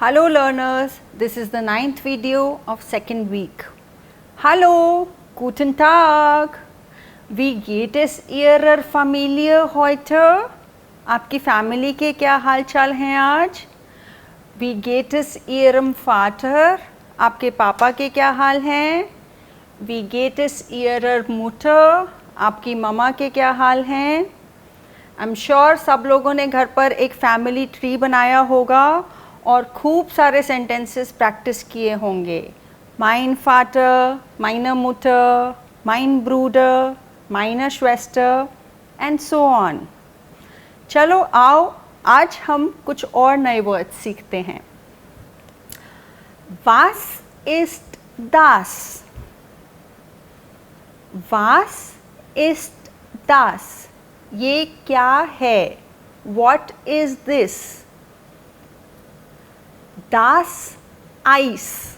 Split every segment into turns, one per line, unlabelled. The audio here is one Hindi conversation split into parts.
Hello learners, this is the 9th video of second week. Hallo, guten Tag. Wie geht es Ihrer Familie heute? आपकी फैमिली के क्या हाल चाल हैं आज? Wie geht es Ihrem Vater? आपके पापा के क्या हाल हैं? Wie geht es Ihrer Mutter? आपकी मम्मा के क्या हाल हैं? I'm sure सब लोगों ने घर पर एक फैमिली ट्री बनाया होगा और खूब सारे सेंटेंसेस प्रैक्टिस किए होंगे. Mein Vater, meine Mutter, mein Bruder, meine Schwester and so on. चलो आओ आज हम कुछ और नए वर्ड्स सीखते हैं. Was ist das? Was ist das? ये क्या है? What is this? Das Eis.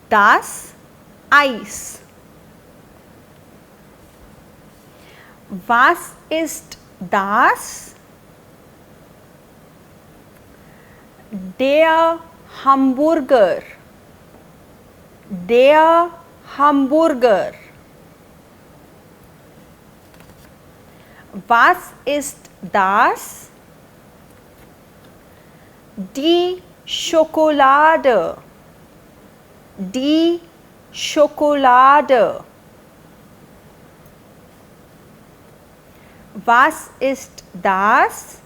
Das Eis. Was ist das? Der Hamburger. Der Hamburger. Was ist das? Die Schokolade. Die Schokolade. Was ist das?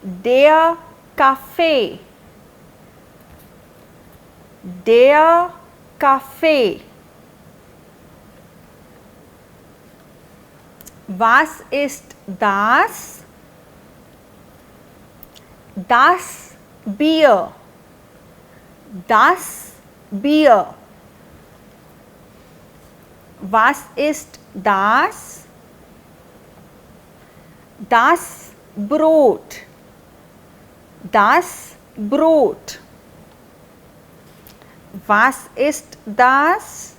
Der Kaffee. Der Kaffee. Was ist das? Das Bier. Das Bier. Was ist das? Das Brot. Das Brot. Was ist das?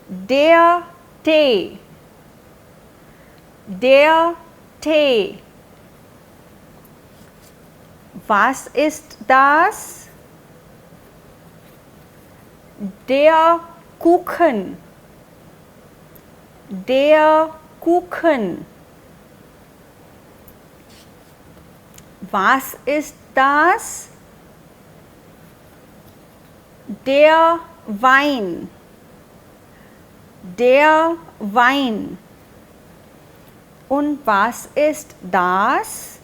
Der Tee. Der Tee. Was ist das? Der Kuchen. Der Kuchen. Was ist das? Der Wein. Der Wein. Und was ist das?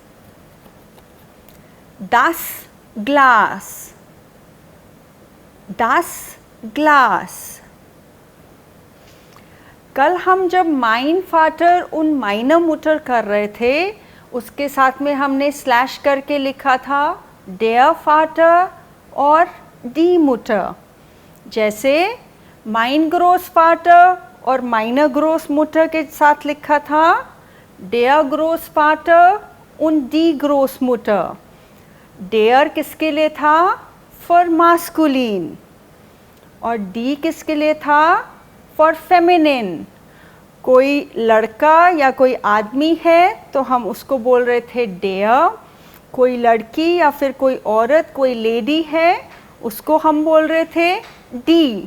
Das Glas. Das Glas. कल हम जब माइन फाटर und meine Mutter कर रहे थे उसके साथ में हमने स्लैश करके लिखा था der Vater और die Mutter. जैसे mein Großvater और meine Großmutter के साथ लिखा था der Großvater und die Großmutter. Der किसके लिए था? For masculine. और D किसके लिए था? For feminine. कोई लड़का या कोई आदमी है तो हम उसको बोल रहे थे der. कोई लड़की या फिर कोई औरत, कोई लेडी है उसको हम बोल रहे थे D.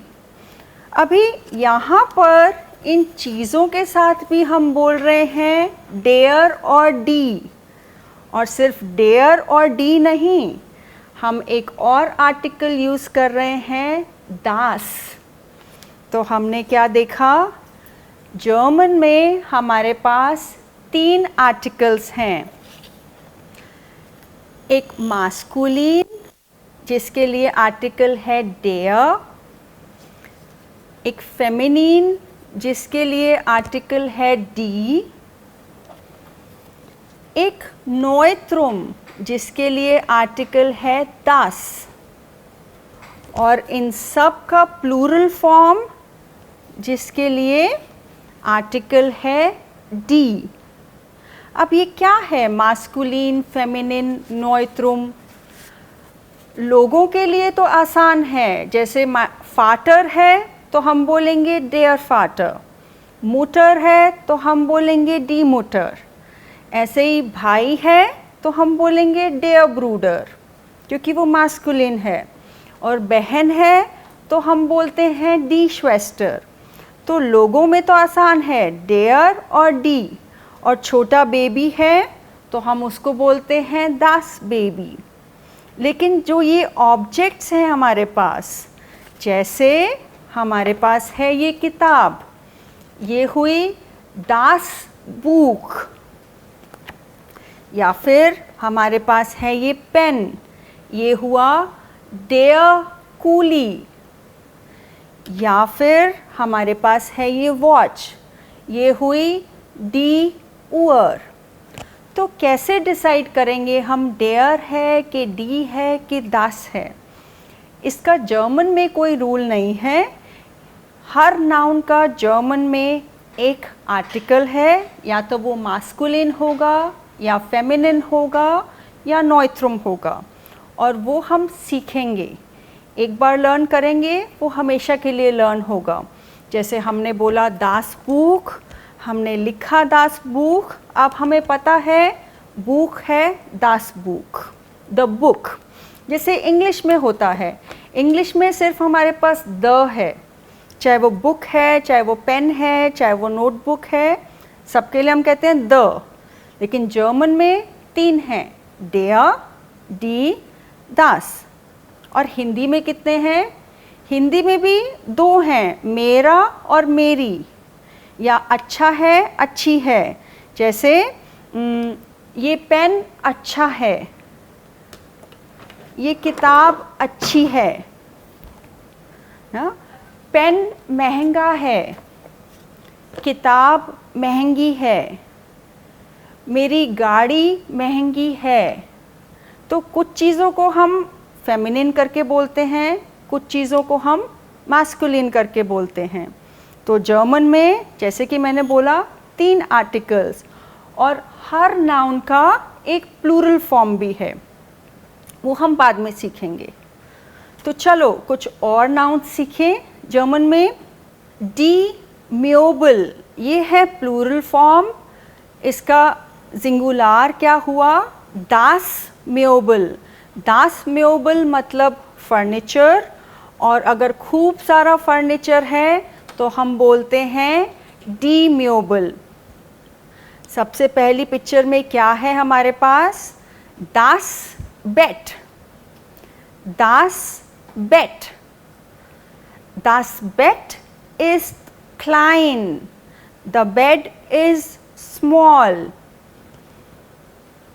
अभी यहाँ पर इन चीज़ों के साथ भी हम बोल रहे हैं der और D. और सिर्फ der और D नहीं, हम एक और आर्टिकल यूज़ कर रहे हैं das. तो हमने क्या देखा? जर्मन में हमारे पास 3 आर्टिकल्स हैं. एक मास्कुलिन जिसके लिए आर्टिकल है der, एक फेमिनिन जिसके लिए आर्टिकल है die, एक नोएत्रुम जिसके लिए आर्टिकल है das. और इन सब का प्लूरल फॉर्म जिसके लिए आर्टिकल है D. अब ये क्या है? मास्कुलिन, फेमिनिन, नोएत्रुम. लोगों के लिए तो आसान है, जैसे फाटर है तो हम बोलेंगे der Vater. मुटर है तो हम बोलेंगे die Mutter. ऐसे ही भाई है तो हम बोलेंगे डेयर ब्रूडर, क्योंकि वो मास्कुलिन है। और बहन है तो हम बोलते हैं डी श्वेस्टर। तो लोगों में तो आसान है, डेयर और डी। और छोटा बेबी है तो हम उसको बोलते हैं दास बेबी। लेकिन जो ये ऑब्जेक्ट्स हैं हमारे पास, जैसे हमारे पास है ये किताब, ये हुई दास बुक। या फिर हमारे पास है ये पेन, ये हुआ डेयर कूली। या फिर हमारे पास है ये वॉच, ये हुई डी उअर। तो कैसे डिसाइड करेंगे हम डेयर है कि डी है कि दास है? इसका जर्मन में कोई रूल नहीं है। हर नाउन का जर्मन में एक आर्टिकल है, या तो वो मास्कुलिन होगा या फेमिनिन होगा या नॉइट्रुम होगा, और वो हम सीखेंगे। एक बार लर्न करेंगे वो हमेशा के लिए लर्न होगा। जैसे हमने बोला दास बुक, हमने लिखा दास बुक, अब हमें पता है बुक है दास बुक, द बुक। जैसे इंग्लिश में होता है, इंग्लिश में सिर्फ हमारे पास द है, चाहे वो बुक है, चाहे वो पेन है, चाहे वो नोटबुक है, सबके लिए हम कहते हैं द। लेकिन जर्मन में 3 हैं, डेयर, डी, दास। और हिंदी में कितने हैं? हिंदी में भी 2 हैं, मेरा और मेरी, या अच्छा है, अच्छी है। जैसे ये पेन अच्छा है, ये किताब अच्छी है ना। पेन महंगा है, किताब महंगी है, मेरी गाड़ी महंगी है। तो कुछ चीज़ों को हम फेमिनिन करके बोलते हैं, कुछ चीज़ों को हम मास्कुलिन करके बोलते हैं। तो जर्मन में जैसे कि मैंने बोला 3 आर्टिकल्स, और हर नाउन का एक प्लूरल फॉर्म भी है, वो हम बाद में सीखेंगे। तो चलो कुछ और नाउन सीखें जर्मन में। डी म्योबल, ये है प्लूरल फॉर्म, इसका सिंगुलार क्या हुआ? दास म्योबल। दास म्योबल मतलब फर्नीचर, और अगर खूब सारा फर्नीचर है तो हम बोलते हैं डी म्योबल। सबसे पहली पिक्चर में क्या है हमारे पास? दास बेट, दास बेट। दास bet is klein, the bed is small.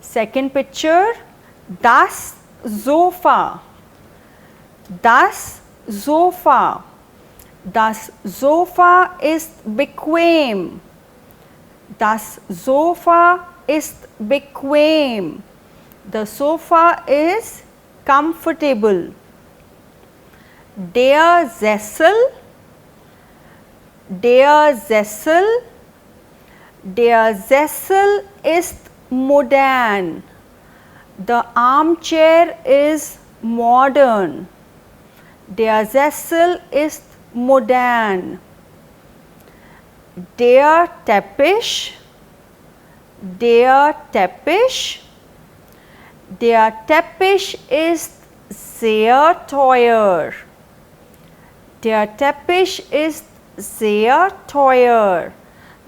Second picture, das Sofa, das Sofa. Das Sofa ist bequem, das Sofa ist bequem. The sofa is comfortable. Der Sessel, der Sessel, der Sessel ist modern. The armchair is modern. Der Sessel ist modern. Der Teppich, der Teppich, der Teppich ist sehr teuer. Der Teppich ist sehr teuer.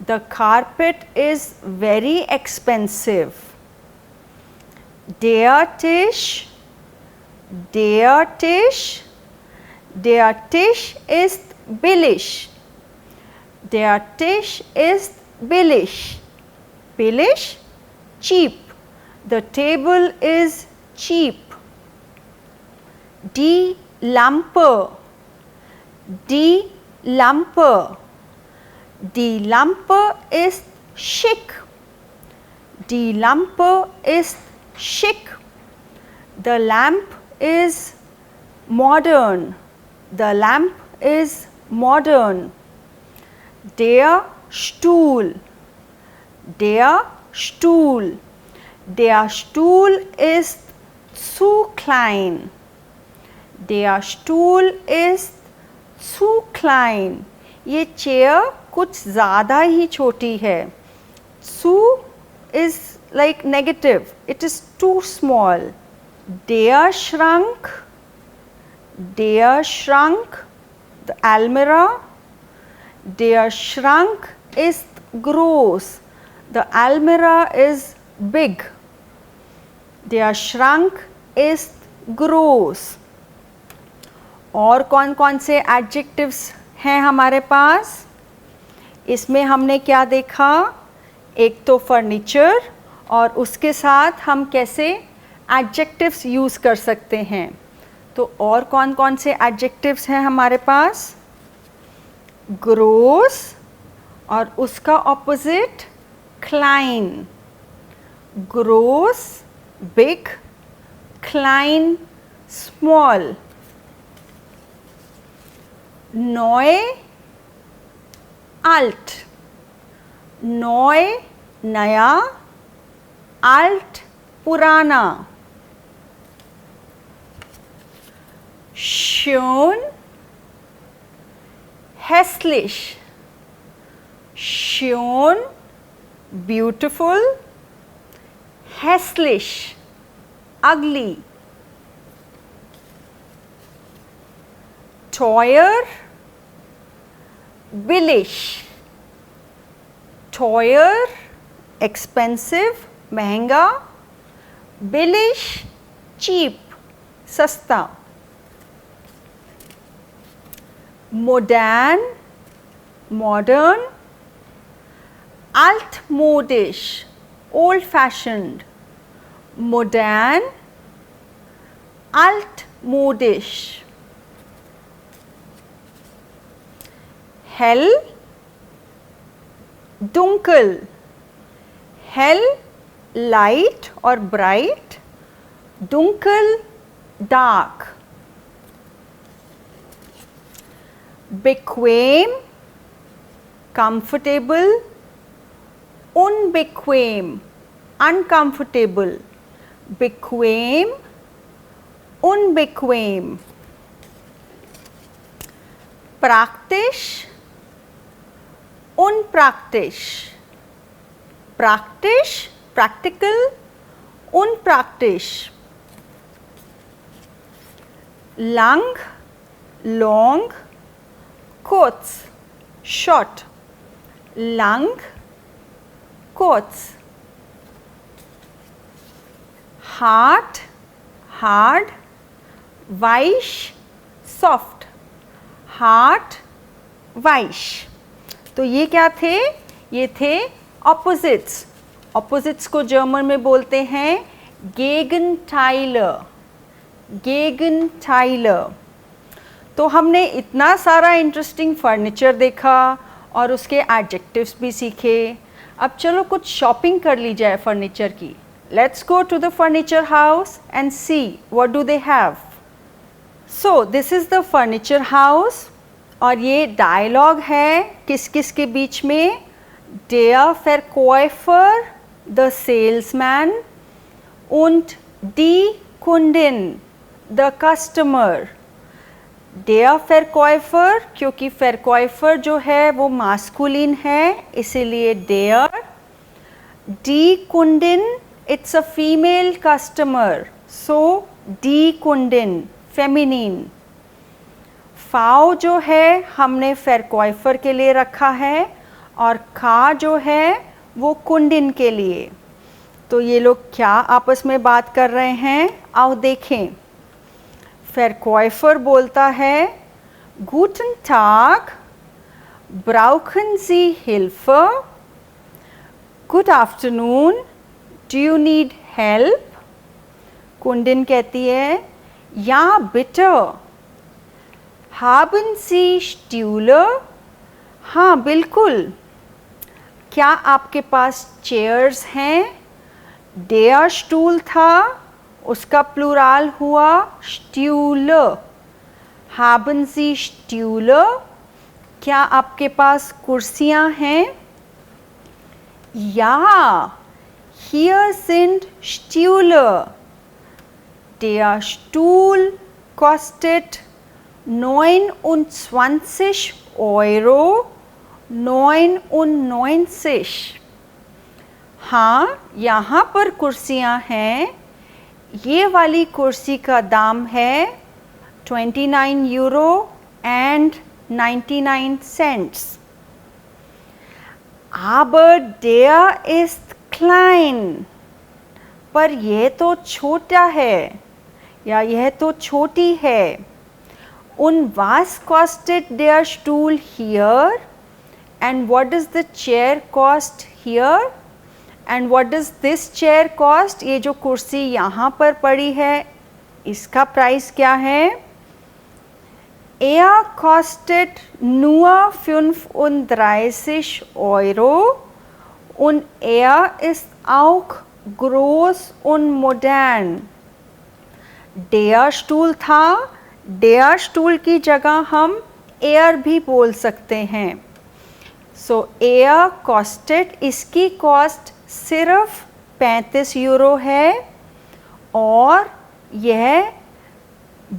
The carpet is very expensive. Der Tisch, der Tisch, der Tisch ist billig. Der Tisch ist billig. Billig, cheap. The table is cheap. Die Lampe, die Lampe. Die Lampe ist schick. Die Lampe ist schick. The lamp is modern. The lamp is modern. Der Stuhl, der Stuhl. Der Stuhl ist zu klein. Der Stuhl ist zu klein. ये चेयर कुछ ज़्यादा ही छोटी है. Zu is like negative, it is too small. Der shrunk the almirah. Der shrunk is gross, the almirah is big. Der shrunk is gross. और कौन कौन से एडजेक्टिव्स हैं हमारे पास? इसमें हमने क्या देखा? एक तो फर्नीचर, और उसके साथ हम कैसे एडजेक्टिव्स यूज़ कर सकते हैं. तो और कौन कौन से एडजेक्टिव्स हैं हमारे पास? ग्रोस और उसका ऑपोजिट क्लाइन. ग्रोस बिग, क्लाइन स्मॉल. नॉय अल्ट. नॉय नया, अल्ट पुराना. शोन hässlich. Schön beautiful, hässlich ugly. Teuer billig. Teuer expensive महंगा, billig cheap सस्ता. Modern modern, altmodisch old fashioned. Modern, altmodisch. Hell dunkel. Hell light or bright, dunkel dark. Bequem comfortable, unbequem uncomfortable. Bequem, unbequem. Praktisch, unpraktisch. Praktisch practical, unpraktisch. Lang long, kurz short. Lang kurz. Hart hard, weich soft. Hart weich. तो ये क्या थे? ये थे ऑपोजिट्स. ऑपोजिट्स को जर्मन में बोलते हैं गेगनटाइलर. गेगनटाइलर. तो हमने इतना सारा इंटरेस्टिंग फर्नीचर देखा और उसके एडजेक्टिव्स भी सीखे. अब चलो कुछ शॉपिंग कर ली जाए फर्नीचर की. Let's go to the furniture house and see what do they have. So this is the furniture house और ये डायलॉग है किस किस के बीच में. Der Verkäufer, the salesman, und die Kundin, the customer. Der Verkäufer, क्योंकि Verkäufer जो है वो मास्कुलिन है इसीलिए der. Die Kundin, it's a female customer, so die Kundin, feminine. फाव जो है हमने Verkäufer के लिए रखा है और का जो है वो कुंडिन के लिए. तो ये लोग क्या आपस में बात कर रहे हैं आओ देखें. Verkäufer बोलता है Guten Tag, brauchen Sie Hilfe? Good afternoon, do you need help? कुंडिन कहती है Ja bitte. Haben Sie Stühle? हाँ बिल्कुल. क्या आपके पास चेयर्स हैं? Der Stuhl था उसका प्लूराल हुआ Stühle. Haben Sie Stühle? क्या आपके पास कुर्सियाँ हैं? Ja, hier sind Stühle. Der Stuhl kostet 29 €. 99. हाँ, यहाँ पर कुर्सियाँ हैं। ये वाली कुर्सी का दाम है 29 euro and 99 cents. Aber der ist klein, पर यह तो छोटा है या यह तो छोटी है। Und was kostet der Stuhl hier? And what does the chair cost here? And what does this chair cost? ये जो कुर्सी यहाँ पर पड़ी है इसका प्राइस क्या है? Er kostet nur 35 Euro und er ist auch groß und modern. Der Stuhl था, der Stuhl की जगह हम air भी बोल सकते हैं। So air costed, इसकी कॉस्ट सिर्फ 35 यूरो है और यह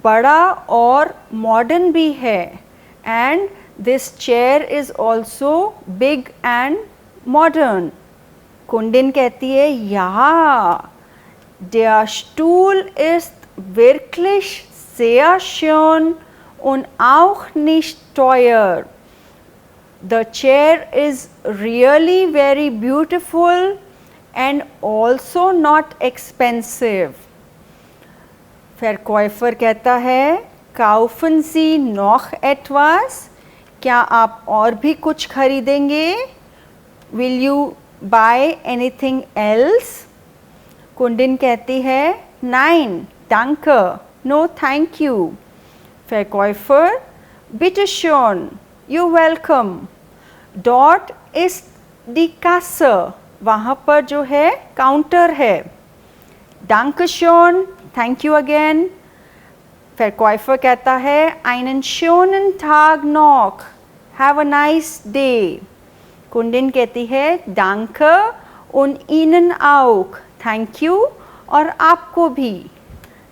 बड़ा और मॉडर्न भी है। And this chair is also big and modern. कुंडिन कहती है या der Stuhl ist wirklich sehr schön und auch nicht teuer. The chair is really very beautiful and also not expensive. Verkäufer कहता है kaufen Sie noch etwas? क्या आप और भी कुछ खरीदेंगे? Will you buy anything else? कुंडिन कहती है nein, danke, no thank you. Verkäufer, bitte schön, you're welcome. Dort ist die Kasse. वहाँ पर जो है काउंटर है। Danke schön, thank you again. Verkäufer कहता है einen schönen Tag noch, have a nice day. कुंडिन कहती है danke und Ihnen auch, thank you और आपको भी।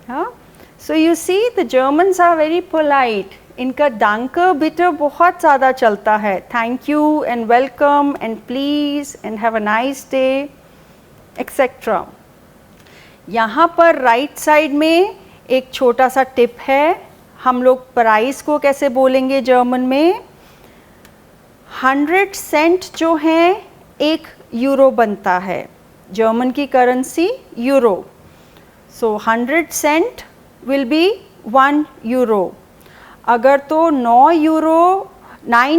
हाँ, so you see the Germans are very polite. इनका danke bitte बहुत ज़्यादा चलता है। thank you and welcome and please and have a nice day etc. यहाँ पर राइट साइड में एक छोटा सा टिप है। हम लोग प्राइस को कैसे बोलेंगे जर्मन में? 100 सेंट जो है 1 यूरो बनता है। जर्मन की currency euro. So 100 cent will be 1 euro. अगर तो 9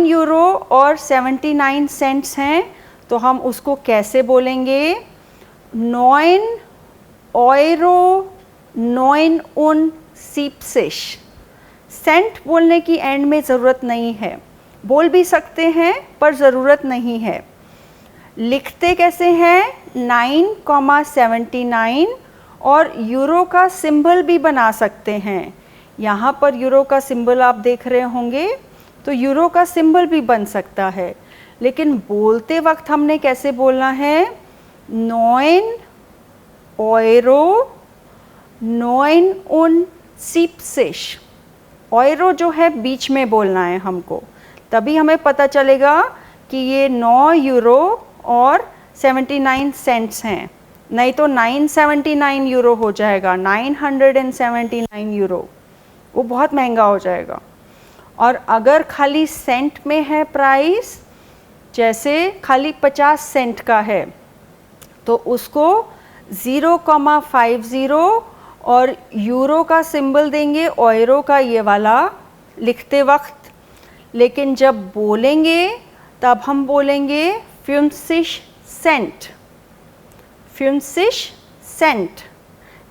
यूरो और 79 सेंट्स हैं तो हम उसको कैसे बोलेंगे? 9 Euro 79। सेंट बोलने की एंड में ज़रूरत नहीं है, बोल भी सकते हैं पर ज़रूरत नहीं है। लिखते कैसे हैं? 9,79 और यूरो का सिंबल भी बना सकते हैं। यहाँ पर यूरो का सिंबल आप देख रहे होंगे, तो यूरो का सिंबल भी बन सकता है, लेकिन बोलते वक्त हमने कैसे बोलना है? 9 Euro 79। ऑयरो जो है बीच में बोलना है हमको, तभी हमें पता चलेगा कि ये 9 यूरो और 79 सेंट्स हैं। नहीं तो 979 यूरो हो जाएगा, 979 यूरो, वो बहुत महंगा हो जाएगा। और अगर खाली सेंट में है प्राइस, जैसे खाली 50 सेंट का है, तो उसको 0,50 और यूरो का सिंबल देंगे, ऑयरो का ये वाला लिखते वक्त। लेकिन जब बोलेंगे तब हम बोलेंगे 50 सेंट। 50 सेंट।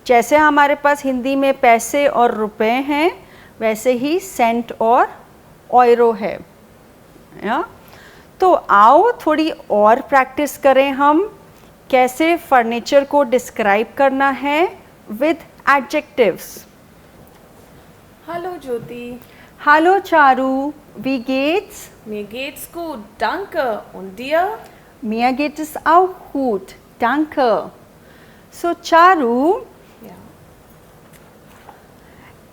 जैसे हमारे पास हिंदी में पैसे और रुपए हैं, वैसे ही सेंट और ऑयरो है। तो आओ थोड़ी और प्रैक्टिस करें हम, कैसे फर्नीचर को डिस्क्राइब करना है with adjectives.
Hallo Jyoti.
Hallo Charu, wie geht's?
Mir geht's gut, danke. Und dir?
Mir geht es auch gut, danke. So Charu,
Ja.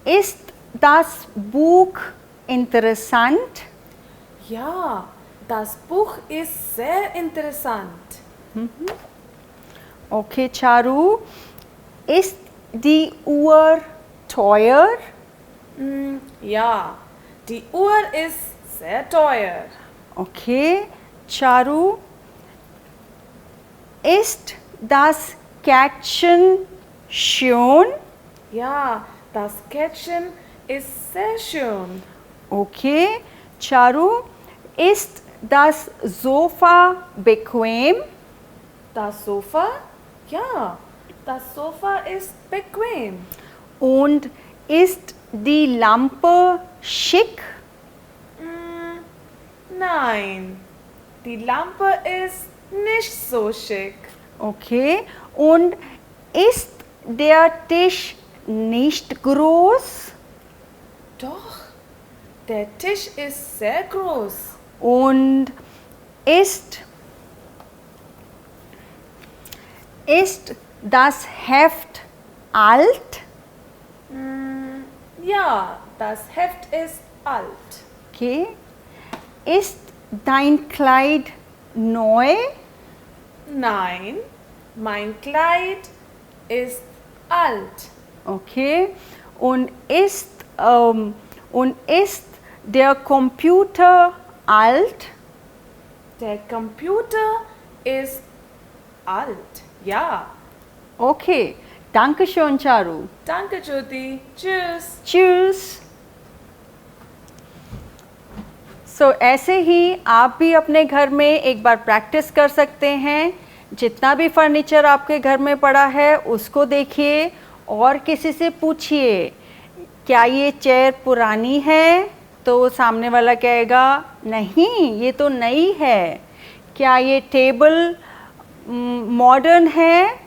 ist das Buch interessant?
Ja, das Buch ist sehr interessant.
Okay, Charu. Ist die Uhr teuer?
Ja, die Uhr ist sehr teuer.
Okay, Charu. Ist das Kätzchen schön?
Ja, das Kätzchen ist sehr schön.
Okay, Charu. Ist das Sofa bequem?
Das Sofa? Ja, das Sofa ist bequem.
Und ist die Lampe schick?
Nein, die Lampe ist nicht so schick.
Okay. Und ist der Tisch nicht groß?
Doch, der Tisch ist sehr groß.
Und ist das Heft alt?
Ja, das Heft ist alt.
Okay. Ist dein Kleid neu?
Nein, mein Kleid ist alt.
Okay. Und ist der Computer alt?
Der Computer ist alt. Ja.
Okay. Danke schön, Charu.
Danke, Jyoti. Tschüss.
Cheers. सो ऐसे ही आप भी अपने घर में एक बार प्रैक्टिस कर सकते हैं। जितना भी फर्नीचर आपके घर में पड़ा है उसको देखिए और किसी से पूछिए क्या ये चेयर पुरानी है, तो सामने वाला कहेगा नहीं ये तो नई है। क्या ये टेबल मॉडर्न है?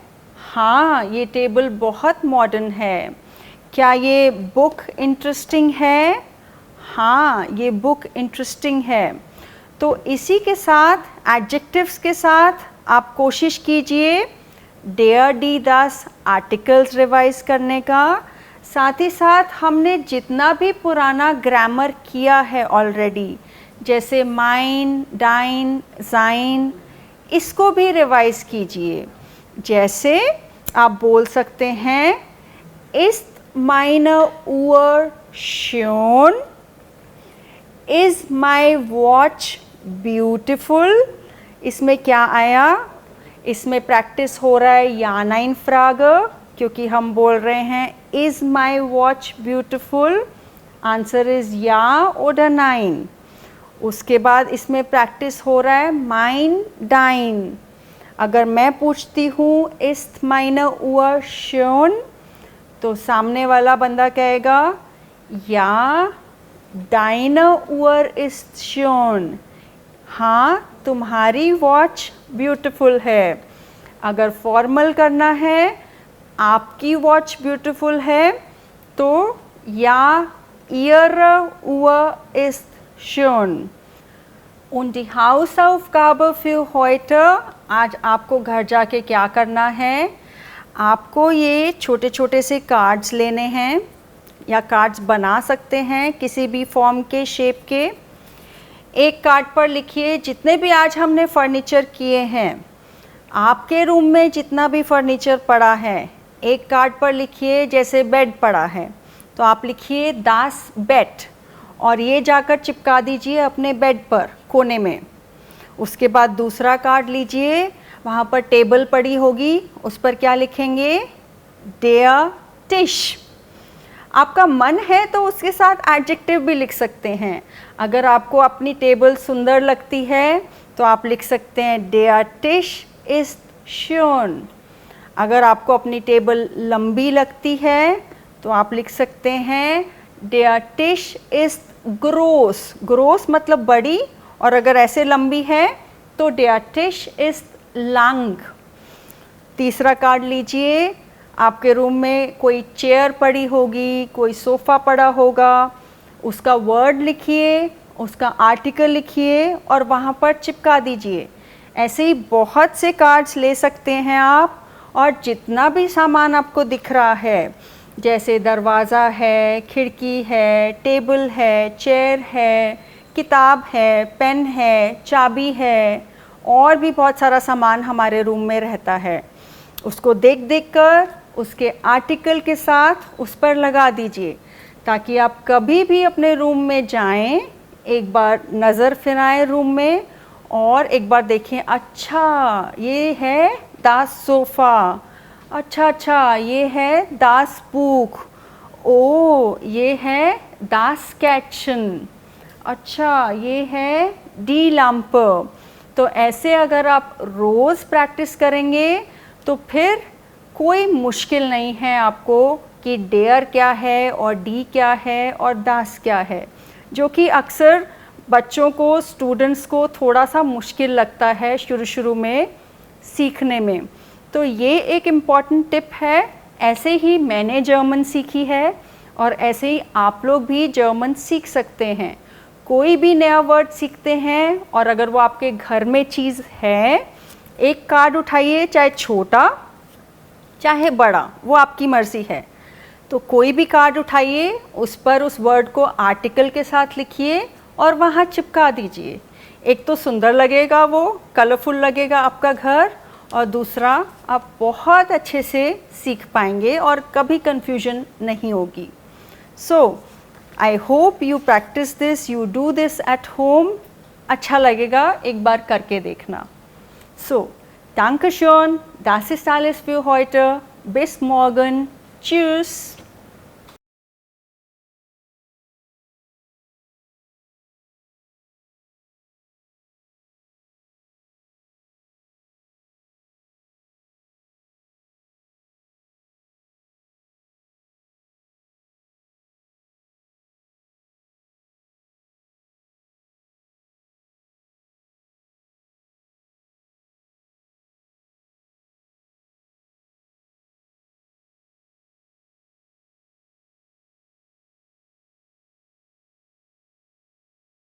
हाँ ये टेबल बहुत मॉडर्न है। क्या ये बुक इंटरेस्टिंग है? हाँ ये बुक इंटरेस्टिंग है। तो इसी के साथ एडजेक्टिव्स के साथ आप कोशिश कीजिए डेयर डी दास आर्टिकल्स रिवाइज करने का। साथ ही साथ हमने जितना भी पुराना ग्रामर किया है ऑलरेडी, जैसे माइन, डाइन, जाइन, इसको भी रिवाइज कीजिए। जैसे आप बोल सकते हैं east meine Uhr schön? Is my watch beautiful? इसमें क्या आया? इसमें प्रैक्टिस हो रहा है या नाइन फ्रागर, क्योंकि हम बोल रहे हैं is my watch beautiful. Answer is या oder नाइन। उसके बाद इसमें प्रैक्टिस हो रहा है माइन डाइन। अगर मैं पूछती हूँ ist meine Uhr schön, तो सामने वाला बंदा कहेगा या deine Uhr ist schön। हाँ तुम्हारी वॉच ब्यूटीफुल है। अगर फॉर्मल करना है आपकी वॉच ब्यूटीफुल है तो या ihre Uhr ist schön। Und die Hausaufgabe für heute, आज आपको घर जाके क्या करना है, आपको ये छोटे छोटे से कार्ड्स लेने हैं या कार्ड्स बना सकते हैं किसी भी फॉर्म के, शेप के। एक कार्ड पर लिखिए जितने भी आज हमने फर्नीचर किए हैं, आपके रूम में जितना भी फर्नीचर पड़ा है, एक कार्ड पर लिखिए। जैसे बेड पड़ा है तो आप लिखिए दास बेड और ये जाकर चिपका दीजिए अपने बेड पर कोने में। उसके बाद दूसरा कार्ड लीजिए, वहाँ पर टेबल पड़ी होगी, उस पर क्या लिखेंगे देयर टिश। आपका मन है तो उसके साथ एडजेक्टिव भी लिख सकते हैं। अगर आपको अपनी टेबल सुंदर लगती है तो आप लिख सकते हैं देयर टिश इज़ schön। अगर आपको अपनी टेबल लंबी लगती है तो आप लिख सकते हैं देयर टिश इज़ groß। groß मतलब बड़ी, और अगर ऐसे लंबी है तो देयर टिश इज़ lang। तीसरा कार्ड लीजिए, आपके रूम में कोई चेयर पड़ी होगी, कोई सोफ़ा पड़ा होगा, उसका वर्ड लिखिए, उसका आर्टिकल लिखिए और वहाँ पर चिपका दीजिए। ऐसे ही बहुत से कार्ड्स ले सकते हैं आप। और जितना भी सामान आपको दिख रहा है, जैसे दरवाज़ा है, खिड़की है, टेबल है, चेयर है, किताब है, पेन है, चाबी है, और भी बहुत सारा सामान हमारे रूम में रहता है। उसको देख देख कर उसके आर्टिकल के साथ उस पर लगा दीजिए, ताकि आप कभी भी अपने रूम में जाएं, एक बार नज़र फिराएं रूम में और एक बार देखें, अच्छा ये है दास सोफ़ा, अच्छा ये है दास बुक, ओ ये है दास किचन, अच्छा ये है डी लैंप। तो ऐसे अगर आप रोज़ प्रैक्टिस करेंगे तो फिर कोई मुश्किल नहीं है आपको कि डेयर क्या है और डी क्या है और दास क्या है, जो कि अक्सर बच्चों को, स्टूडेंट्स को थोड़ा सा मुश्किल लगता है शुरू में सीखने में। तो ये एक इम्पॉर्टेंट टिप है। ऐसे ही मैंने जर्मन सीखी है और ऐसे ही आप लोग भी जर्मन सीख सकते हैं। कोई भी नया वर्ड सीखते हैं और अगर वो आपके घर में चीज़ है, एक कार्ड उठाइए, चाहे छोटा चाहे बड़ा, वो आपकी मर्ज़ी है। तो कोई भी कार्ड उठाइए, उस पर उस वर्ड को आर्टिकल के साथ लिखिए और वहाँ चिपका दीजिए। एक तो सुंदर लगेगा, वो कलरफुल लगेगा आपका घर, और दूसरा आप बहुत अच्छे से सीख पाएंगे और कभी कंफ्यूजन नहीं होगी। So I hope you practice this, you do this at home. अच्छा लगेगा, एक बार करके देखना। सो danke schön, das ist alles für heute. Bis morgen. Tschüss.